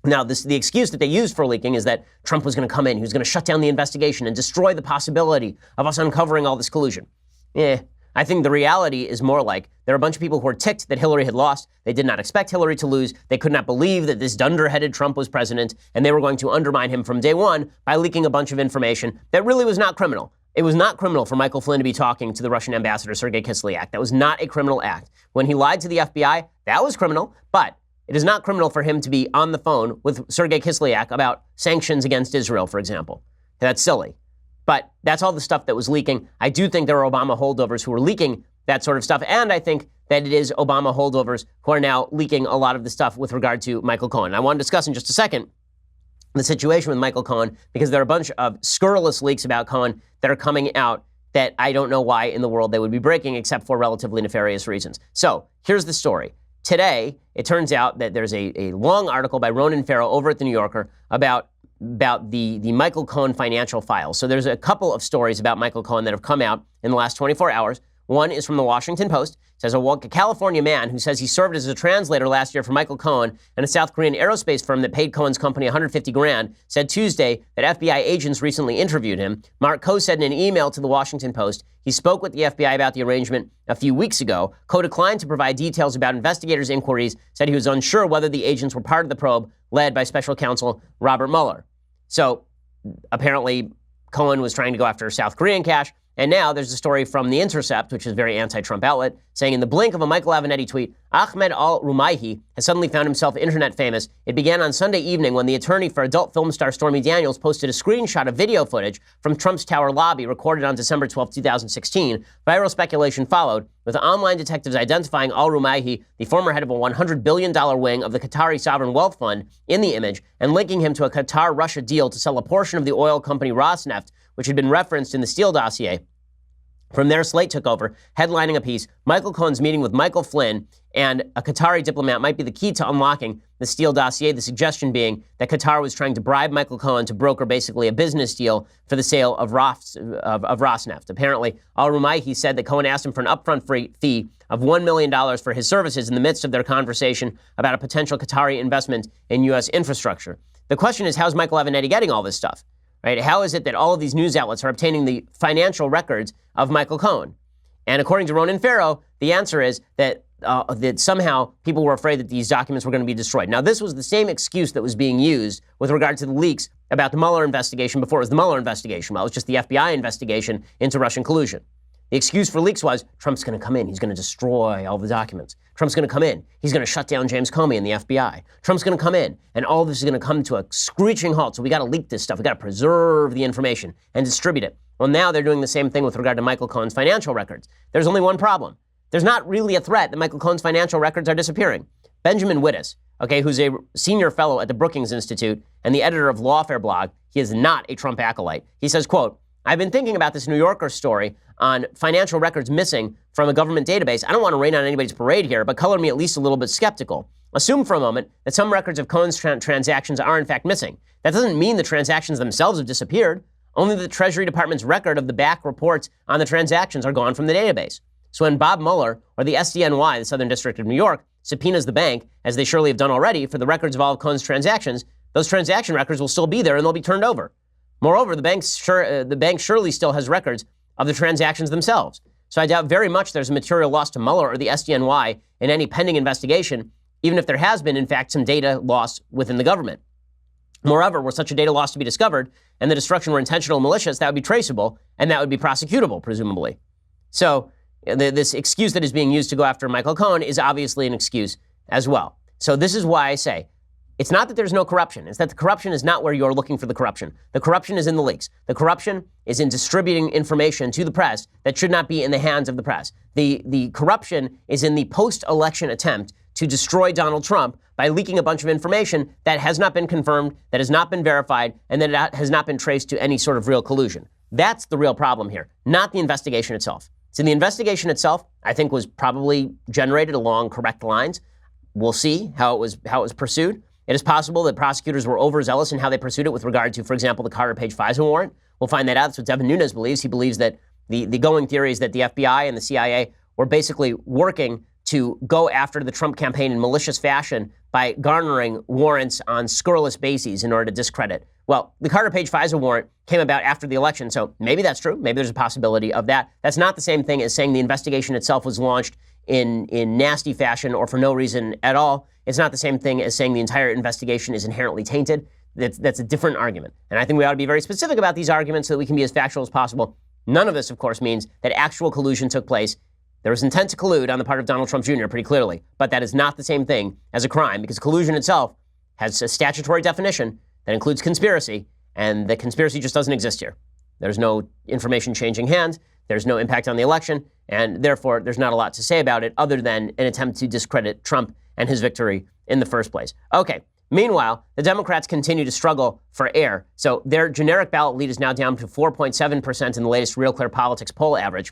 Now, the excuse that they used for leaking is that Trump was going to come in, he was going to shut down the investigation and destroy the possibility of us uncovering all this collusion. I think the reality is more like there are a bunch of people who were ticked that Hillary had lost. They did not expect Hillary to lose. They could not believe that this dunderheaded Trump was president, and they were going to undermine him from day one by leaking a bunch of information that really was not criminal. It was not criminal for Michael Flynn to be talking to the Russian ambassador, Sergei Kislyak. That was not a criminal act. When he lied to the FBI, that was criminal, but it is not criminal for him to be on the phone with Sergei Kislyak about sanctions against Israel, for example. That's silly. But that's all the stuff that was leaking. I do think there are Obama holdovers who were leaking that sort of stuff. And I think that it is Obama holdovers who are now leaking a lot of the stuff with regard to Michael Cohen. I want to discuss in just a second the situation with Michael Cohen, because there are a bunch of scurrilous leaks about Cohen that are coming out that I don't know why in the world they would be breaking except for relatively nefarious reasons. So here's the story. Today, it turns out that there's a long article by Ronan Farrow over at The New Yorker about the Michael Cohen financial files. So there's a couple of stories about Michael Cohen that have come out in the last 24 hours. One is from the Washington Post. It says a California man who says he served as a translator last year for Michael Cohen and a South Korean aerospace firm that paid Cohen's company $150,000 said Tuesday that FBI agents recently interviewed him. Mark Coe said in an email to the Washington Post he spoke with the FBI about the arrangement a few weeks ago. Coe declined to provide details about investigators' inquiries, said he was unsure whether the agents were part of the probe led by special counsel Robert Mueller. So apparently Cohen was trying to go after South Korean cash. And now there's a story from The Intercept, which is a very anti-Trump outlet, saying in the blink of a Michael Avenatti tweet, Ahmed al-Rumaihi has suddenly found himself internet famous. It began on Sunday evening when the attorney for adult film star Stormy Daniels posted a screenshot of video footage from Trump's Tower lobby recorded on December 12, 2016. Viral speculation followed, with online detectives identifying al-Rumaihi, the former head of a $100 billion wing of the Qatari Sovereign Wealth Fund, in the image, and linking him to a Qatar-Russia deal to sell a portion of the oil company Rosneft, which had been referenced in the Steele dossier. From there, Slate took over, headlining a piece, Michael Cohen's meeting with Michael Flynn and a Qatari diplomat might be the key to unlocking the Steele dossier, the suggestion being that Qatar was trying to bribe Michael Cohen to broker basically a business deal for the sale of Rosneft. Apparently, al-Rumaihi said that Cohen asked him for an upfront fee of $1 million for his services in the midst of their conversation about a potential Qatari investment in U.S. infrastructure. The question is, how's Michael Avenatti getting all this stuff? Right? How is it that all of these news outlets are obtaining the financial records of Michael Cohen? And according to Ronan Farrow, the answer is that that somehow people were afraid that these documents were going to be destroyed. Now, this was the same excuse that was being used with regard to the leaks about the Mueller investigation before it was the Mueller investigation. Well, it was just the FBI investigation into Russian collusion. The excuse for leaks was Trump's going to come in. He's going to destroy all the documents. Trump's going to come in. He's going to shut down James Comey and the FBI. Trump's going to come in, and all this is going to come to a screeching halt. So we got to leak this stuff. We got to preserve the information and distribute it. Well, now they're doing the same thing with regard to Michael Cohen's financial records. There's only one problem. There's not really a threat that Michael Cohen's financial records are disappearing. Benjamin Wittes, who's a senior fellow at the Brookings Institute and the editor of Lawfare blog, he is not a Trump acolyte. He says, quote, I've been thinking about this New Yorker story on financial records missing from a government database. I don't want to rain on anybody's parade here, but color me at least a little bit skeptical. Assume for a moment that some records of Cohen's transactions are in fact missing. That doesn't mean the transactions themselves have disappeared. Only the Treasury Department's record of the back reports on the transactions are gone from the database. So when Bob Mueller or the SDNY, the Southern District of New York, subpoenas the bank, as they surely have done already, for the records of all of Cohen's transactions, those transaction records will still be there and they'll be turned over. Moreover, the bank surely still has records of the transactions themselves. So I doubt very much there's a material loss to Mueller or the SDNY in any pending investigation, even if there has been, in fact, some data loss within the government. Moreover, were such a data loss to be discovered and the destruction were intentional and malicious, that would be traceable and that would be prosecutable, presumably. So this excuse that is being used to go after Michael Cohen is obviously an excuse as well. So this is why I say, it's not that there's no corruption. It's that the corruption is not where you're looking for the corruption. The corruption is in the leaks. The corruption is in distributing information to the press that should not be in the hands of the press. The corruption is in the post-election attempt to destroy Donald Trump by leaking a bunch of information that has not been confirmed, that has not been verified, and that has not been traced to any sort of real collusion. That's the real problem here, not the investigation itself. So the investigation itself, I think, was probably generated along correct lines. We'll see how it was pursued. It is possible that prosecutors were overzealous in how they pursued it with regard to, for example, the Carter Page FISA warrant. We'll find that out. That's what Devin Nunes believes. He believes that the going theory is that the FBI and the CIA were basically working to go after the Trump campaign in malicious fashion by garnering warrants on scurrilous bases in order to discredit. Well, the Carter Page FISA warrant came about after the election, so maybe that's true. Maybe there's a possibility of that. That's not the same thing as saying the investigation itself was launched in nasty fashion or for no reason at all. It's not the same thing as saying the entire investigation is inherently tainted. That's a different argument. And I think we ought to be very specific about these arguments so that we can be as factual as possible. None of this, of course, means that actual collusion took place. There was intent to collude on the part of Donald Trump Jr. pretty clearly, but that is not the same thing as a crime because collusion itself has a statutory definition that includes conspiracy, and the conspiracy just doesn't exist here. There's no information changing hands, there's no impact on the election, and therefore there's not a lot to say about it other than an attempt to discredit Trump and his victory in the first place. Okay, meanwhile, the Democrats continue to struggle for air. So their generic ballot lead is now down to 4.7% in the latest Real Clear Politics poll average.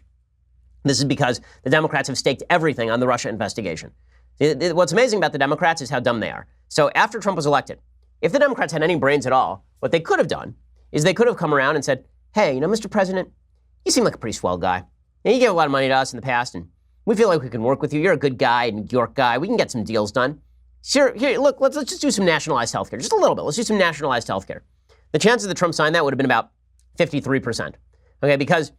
This is because the Democrats have staked everything on the Russia investigation. What's amazing about the Democrats is how dumb they are. So after Trump was elected, if the Democrats had any brains at all, what they could have done is they could have come around and said, hey, Mr. President, you seem like a pretty swell guy. You gave a lot of money to us in the past, and we feel like we can work with you. You're a good guy, a New York guy. We can get some deals done. Sure, here, look, let's just do some nationalized health care. Just a little bit. Let's do some nationalized health care. The chances that Trump signed that would have been about 53%. Okay, because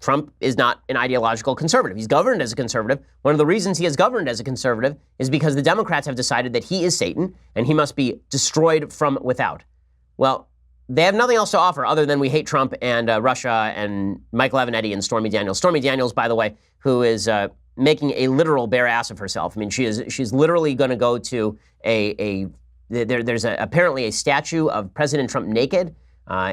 Trump is not an ideological conservative. He's governed as a conservative. One of the reasons he has governed as a conservative is because the Democrats have decided that he is Satan and he must be destroyed from without. Well, they have nothing else to offer other than we hate Trump and Russia and Michael Avenatti and Stormy Daniels. Stormy Daniels, by the way, who is making a literal bare ass of herself. I mean, she's literally going to go to there's apparently a statue of President Trump naked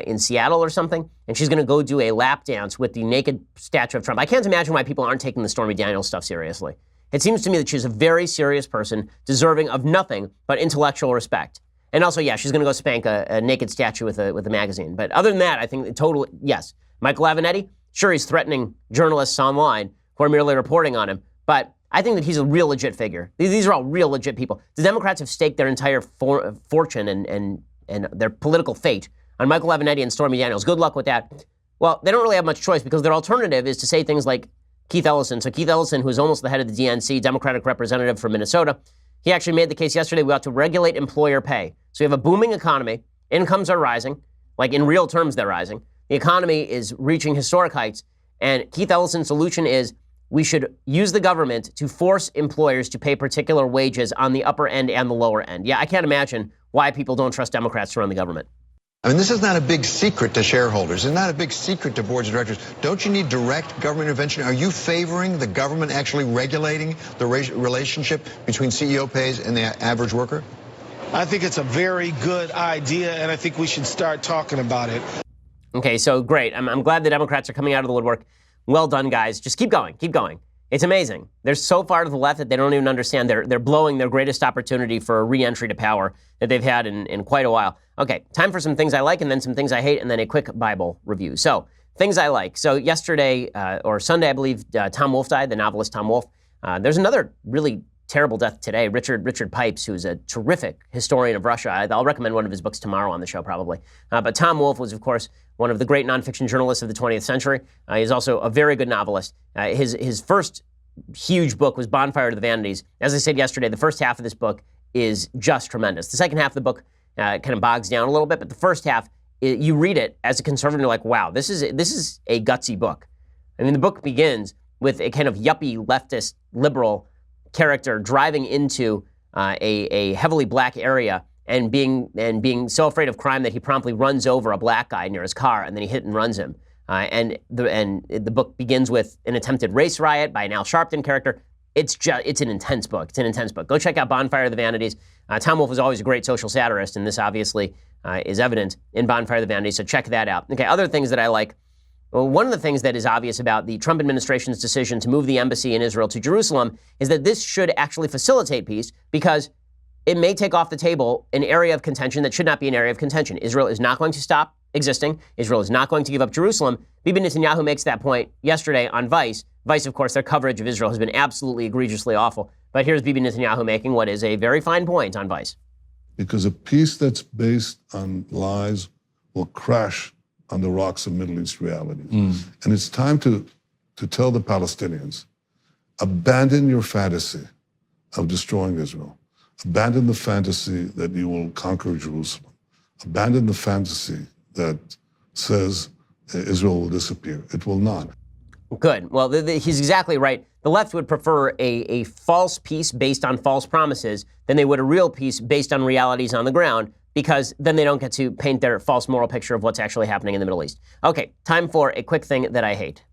in Seattle or something, and she's going to go do a lap dance with the naked statue of Trump. I can't imagine why people aren't taking the Stormy Daniels stuff seriously. It seems to me that she's a very serious person, deserving of nothing but intellectual respect. And also, yeah, she's going to go spank a naked statue with a magazine. But other than that, I think yes. Michael Avenatti, sure, he's threatening journalists online who are merely reporting on him, but I think that he's a real legit figure. These are all real legit people. The Democrats have staked their entire fortune and their political fate on Michael Avenatti and Stormy Daniels. Good luck with that. Well, they don't really have much choice because their alternative is to say things like Keith Ellison. So Keith Ellison, who's almost the head of the DNC, Democratic representative from Minnesota, he actually made the case yesterday we ought to regulate employer pay. So we have a booming economy. Incomes are rising. Like in real terms, they're rising. The economy is reaching historic heights. And Keith Ellison's solution is we should use the government to force employers to pay particular wages on the upper end and the lower end. Yeah, I can't imagine why people don't trust Democrats to run the government. I mean, this is not a big secret to shareholders. It's not a big secret to boards of directors. Don't you need direct government intervention? Are you favoring the government actually regulating the relationship between CEO pays and the average worker? I think it's a very good idea, and I think we should start talking about it. Okay, so great. I'm glad the Democrats are coming out of the woodwork. Well done, guys. Just keep going. Keep going. It's amazing. They're so far to the left that they don't even understand. They're blowing their greatest opportunity for a re-entry to power that they've had in quite a while. Okay, time for some things I like and then some things I hate and then a quick Bible review. So, things I like. So yesterday, or Sunday, I believe, Tom Wolfe died, the novelist Tom Wolfe. There's another really terrible death today. Richard Pipes, who's a terrific historian of Russia. I'll recommend one of his books tomorrow on the show, probably. But Tom Wolfe was, of course, one of the great nonfiction journalists of the 20th century. He's also a very good novelist. His first huge book was Bonfire of the Vanities. As I said yesterday, the first half of this book is just tremendous. The second half of the book kind of bogs down a little bit, but the first half, you read it as a conservative, you're like, wow, this is a gutsy book. I mean, the book begins with a kind of yuppie leftist liberal character driving into a heavily black area and being so afraid of crime that he promptly runs over a black guy near his car, and then he hit and runs him. And the book begins with an attempted race riot by an Al Sharpton character. It's an intense book. It's an intense book. Go check out Bonfire of the Vanities. Tom Wolfe was always a great social satirist, and this obviously is evident in Bonfire of the Vanities, so check that out. Okay, other things that I like. Well, one of the things that is obvious about the Trump administration's decision to move the embassy in Israel to Jerusalem is that this should actually facilitate peace because it may take off the table an area of contention that should not be an area of contention. Israel is not going to stop existing. Israel is not going to give up Jerusalem. Bibi Netanyahu makes that point yesterday on Vice. Vice, of course, their coverage of Israel has been absolutely egregiously awful. But here's Bibi Netanyahu making what is a very fine point on Vice. Because a peace that's based on lies will crash on the rocks of Middle East realities. And it's time to tell the Palestinians, abandon your fantasy of destroying Israel. Abandon the fantasy that you will conquer Jerusalem. Abandon the fantasy that says Israel will disappear. It will not. Good. Well, he's exactly right. The left would prefer a false peace based on false promises than they would a real peace based on realities on the ground, because then they don't get to paint their false moral picture of what's actually happening in the Middle East. Okay, time for a quick thing that I hate.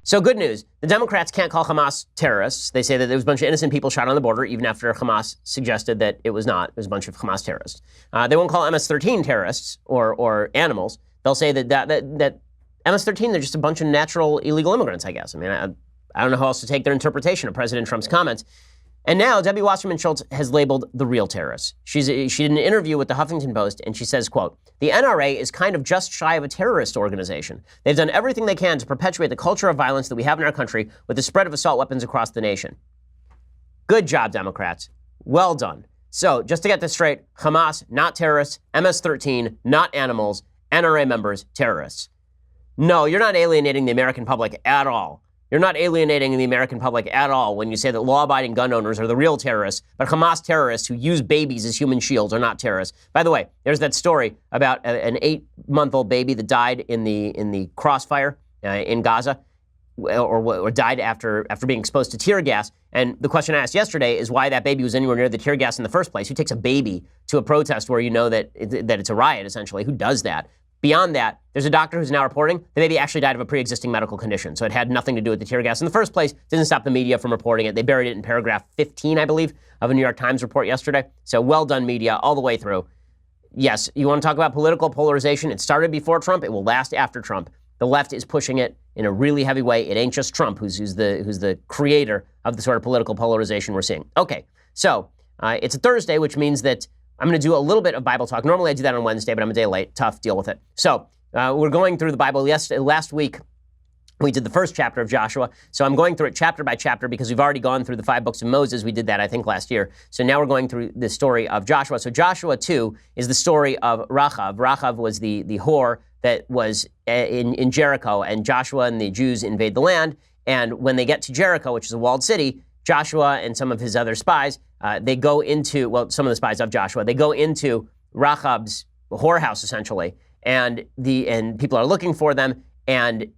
So good news. The Democrats can't call Hamas terrorists. They say that there was a bunch of innocent people shot on the border, even after Hamas suggested that it was not. It was a bunch of Hamas terrorists. They won't call MS-13 terrorists or animals. They'll say that MS-13, they're just a bunch of natural illegal immigrants, I guess. I mean, I don't know how else to take their interpretation of President Trump's comments. And now Debbie Wasserman Schultz has labeled the real terrorists. She did an interview with the Huffington Post, and she says, quote, "The NRA is kind of just shy of a terrorist organization. They've done everything they can to perpetuate the culture of violence that we have in our country with the spread of assault weapons across the nation." Good job, Democrats. Well done. So, just to get this straight, Hamas, not terrorists, MS-13, not animals, NRA members, terrorists. No, you're not alienating the American public at all. You're not alienating the American public at all when you say that law-abiding gun owners are the real terrorists, but Hamas terrorists who use babies as human shields are not terrorists. By the way, there's that story about an 8-month-old baby that died in the crossfire in Gaza, or died after being exposed to tear gas. And the question I asked yesterday is why that baby was anywhere near the tear gas in the first place. Who takes a baby to a protest where you know that it's a riot, essentially? Who does that? Beyond that, there's a doctor who's now reporting the baby actually died of a pre-existing medical condition. So it had nothing to do with the tear gas in the first place. Didn't stop the media from reporting it. They buried it in paragraph 15, I believe, of a New York Times report yesterday. So well done, media, all the way through. Yes, you want to talk about political polarization? It started before Trump. It will last after Trump. The left is pushing it in a really heavy way. It ain't just Trump who's the creator of the sort of political polarization we're seeing. Okay, so it's a Thursday, which means that I'm going to do a little bit of Bible talk. Normally I do that on Wednesday, but I'm a day late. Tough, deal with it. So we're going through the Bible. Last week we did the first chapter of Joshua. So I'm going through it chapter by chapter because we've already gone through the 5 books of Moses. We did that, I think, last year. So now we're going through the story of Joshua. So Joshua 2 is the story of Rachav. Rachav was the whore that was in Jericho, and Joshua and the Jews invade the land. And when they get to Jericho, which is a walled city, Joshua and some of his other spies, they go into, well, some of the spies of Joshua, they go into Rachab's whorehouse, essentially, and people are looking for them, and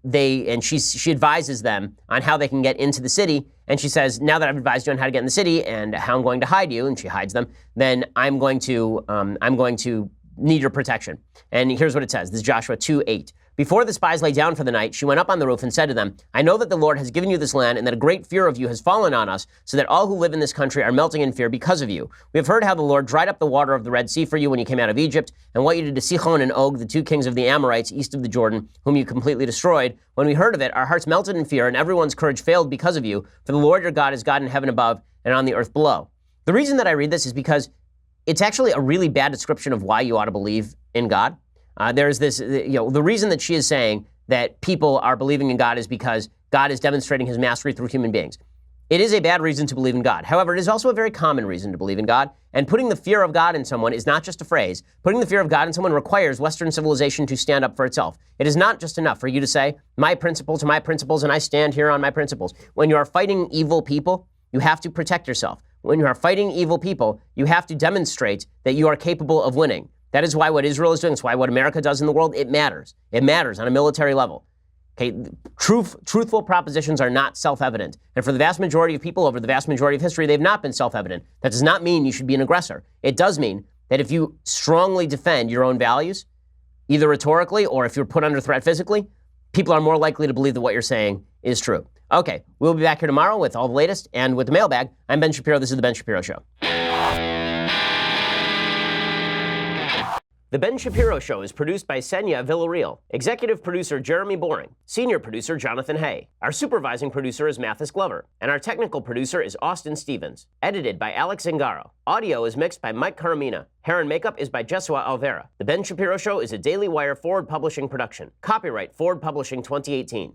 she advises them on how they can get into the city. And she says, now that I've advised you on how to get in the city and how I'm going to hide you, and she hides them, then I'm going to need your protection. And here's what it says. This is Joshua 2:8. Before the spies lay down for the night, she went up on the roof and said to them, I know that the Lord has given you this land and that a great fear of you has fallen on us, so that all who live in this country are melting in fear because of you. We have heard how the Lord dried up the water of the Red Sea for you when you came out of Egypt, and what you did to Sihon and Og, the two kings of the Amorites east of the Jordan, whom you completely destroyed. When we heard of it, our hearts melted in fear, and everyone's courage failed because of you, for the Lord your God is God in heaven above and on the earth below. The reason that I read this is because it's actually a really bad description of why you ought to believe in God. There's this, the reason that she is saying that people are believing in God is because God is demonstrating his mastery through human beings. It is a bad reason to believe in God. However, it is also a very common reason to believe in God. And putting the fear of God in someone is not just a phrase. Putting the fear of God in someone requires Western civilization to stand up for itself. It is not just enough for you to say, my principles are my principles and I stand here on my principles. When you are fighting evil people, you have to protect yourself. When you are fighting evil people, you have to demonstrate that you are capable of winning. That is why what Israel is doing, it's why what America does in the world, it matters. It matters on a military level. Okay, truthful propositions are not self-evident. And for the vast majority of people over the vast majority of history, they've not been self-evident. That does not mean you should be an aggressor. It does mean that if you strongly defend your own values, either rhetorically or if you're put under threat physically, people are more likely to believe that what you're saying is true. Okay, we'll be back here tomorrow with all the latest and with the mailbag. I'm Ben Shapiro. This is The Ben Shapiro Show. The Ben Shapiro Show is produced by Senya Villarreal, executive producer Jeremy Boring, senior producer Jonathan Hay. Our supervising producer is Mathis Glover, and our technical producer is Austin Stevens. Edited by Alex Zingaro. Audio is mixed by Mike Caramina. Hair and makeup is by Jesua Alvera. The Ben Shapiro Show is a Daily Wire Forward Publishing production. Copyright Forward Publishing 2018.